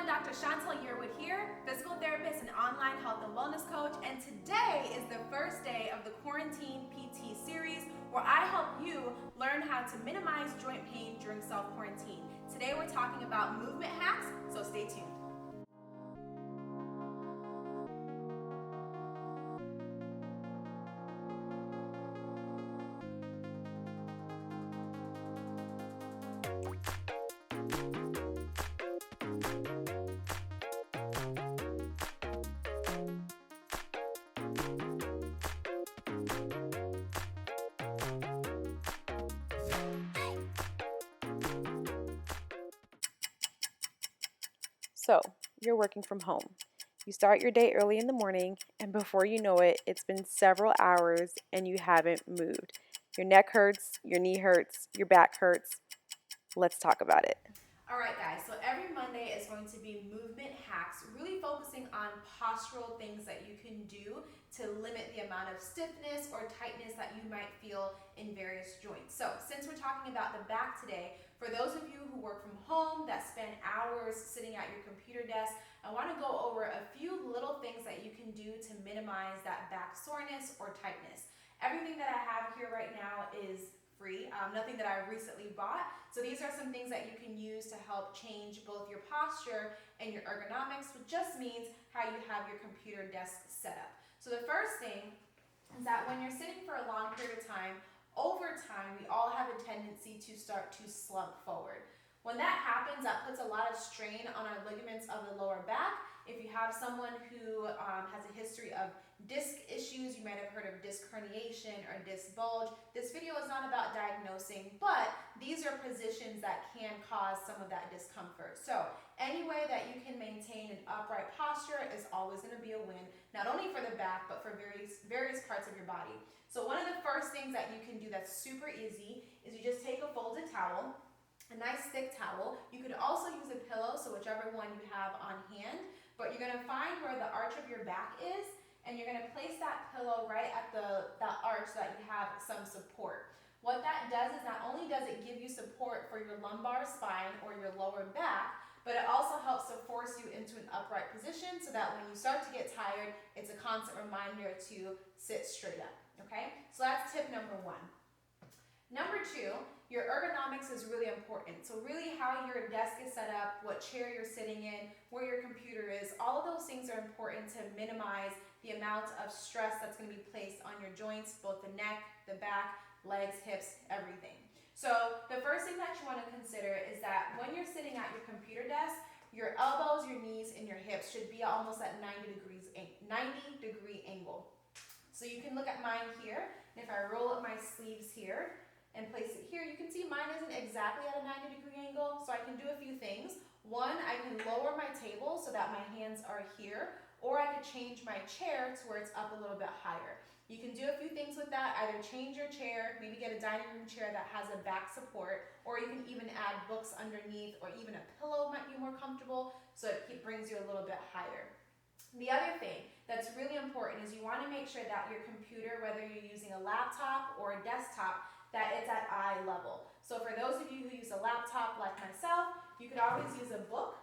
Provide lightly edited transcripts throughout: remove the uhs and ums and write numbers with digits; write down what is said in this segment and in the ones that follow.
everyone, Dr. Chantel Yearwood here, physical therapist and online health and wellness coach, and today is the first day of the Quarantine PT series where I help you learn how to minimize joint pain during self-quarantine. Today we're talking about movement hacks, so stay tuned. So, you're working from home. You start your day early in the morning, and before you know it, it's been several hours and you haven't moved. Your neck hurts, your knee hurts, your back hurts. Let's talk about it. All right, guys, so every Monday is going to be movement hacks, really focusing on postural things that you can do to limit the amount of stiffness or tightness that you might feel in various joints. So since we're talking about the back today, for those of you who work from home that spend hours sitting at your computer desk, I want to go over a few little things that you can do to minimize that back soreness or tightness. Everything that I have here right now is free, nothing that I recently bought. So these are some things that you can use to help change both your posture and your ergonomics, which just means how you have your computer desk set up. So the first thing is that when you're sitting for a long period of time, over time, we all have a tendency to start to slump forward. When that happens, that puts a lot of strain on our ligaments of the lower back. If you have someone who has a history of disc issues, you might have heard of disc herniation or disc bulge. This video is not about diagnosing, but these are positions that can cause some of that discomfort. So any way that you can maintain an upright posture is always going to be a win, not only for the back, but for various parts of your body. So one of the first things that you can do that's super easy is you just take a folded towel, a nice thick towel. You could also use a pillow, so whichever one you have on hand, but you're going to find where the arch of your back is, and you're going to place that pillow right at that arch so that you have some support. What that does is not only does it give you support for your lumbar spine or your lower back, but it also helps to force you into an upright position so that when you start to get tired, it's a constant reminder to sit straight up, okay? So that's tip number one. Number two, your ergonomics is really important. So really how your desk is set up, what chair you're sitting in, where your computer is, all of those things are important to minimize the amount of stress that's going to be placed on your joints, both the neck, the back, legs, hips, everything. So the first thing that you want to consider is that when you're sitting at your computer desk, your elbows, your knees, and your hips should be almost at 90-degree angle. So you can look at mine here, and if I roll up my sleeves here and place it here, you can see mine isn't exactly at a 90-degree angle, so I can do a few things. One, I can lower my table so that my hands are here, or I could change my chair to where it's up a little bit higher. You can do a few things with that, either change your chair, maybe get a dining room chair that has a back support, or you can even add books underneath, or even a pillow might be more comfortable, so it brings you a little bit higher. The other thing that's really important is you want to make sure that your computer, whether you're using a laptop or a desktop, that it's at eye level. So for those of you who use a laptop like myself, you could always use a book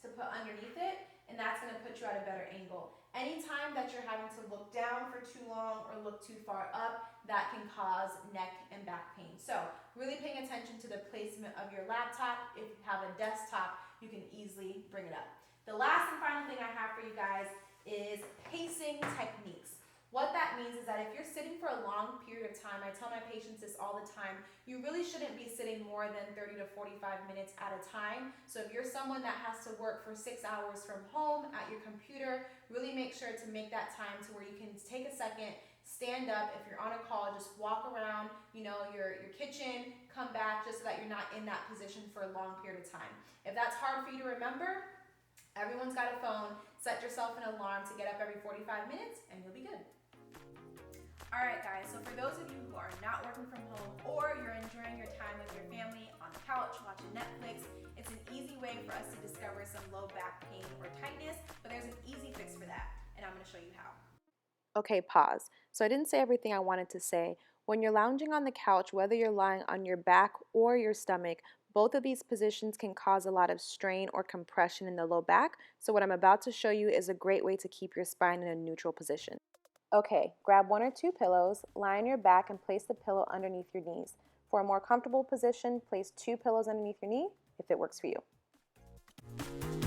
to put underneath it, and that's going to put you at a better angle. Anytime that you're having to look down for too long or look too far up, that can cause neck and back pain. So really paying attention to the placement of your laptop. If you have a desktop, you can easily bring it up. The last and final thing I have for you guys is pacing techniques. What that means is that if you're sitting for a long period of time, I tell my patients this all the time, you really shouldn't be sitting more than 30 to 45 minutes at a time. So if you're someone that has to work for 6 hours from home at your computer, really make sure to make that time to where you can take a second, stand up. If you're on a call, just walk around, your kitchen, come back, just so that you're not in that position for a long period of time. If that's hard for you to remember, everyone's got a phone. Set yourself an alarm to get up every 45 minutes and you'll be good. All right, guys, so for those of you who are not working from home or you're enjoying your time with your family on the couch watching Netflix, it's an easy way for us to discover some low back pain or tightness, but there's an easy fix for that, and I'm going to show you how. Okay, pause. So I didn't say everything I wanted to say. When you're lounging on the couch, whether you're lying on your back or your stomach, both of these positions can cause a lot of strain or compression in the low back, so what I'm about to show you is a great way to keep your spine in a neutral position. Okay, grab 1 or 2 pillows, lie on your back, and place the pillow underneath your knees. For a more comfortable position, place 2 pillows underneath your knee if it works for you.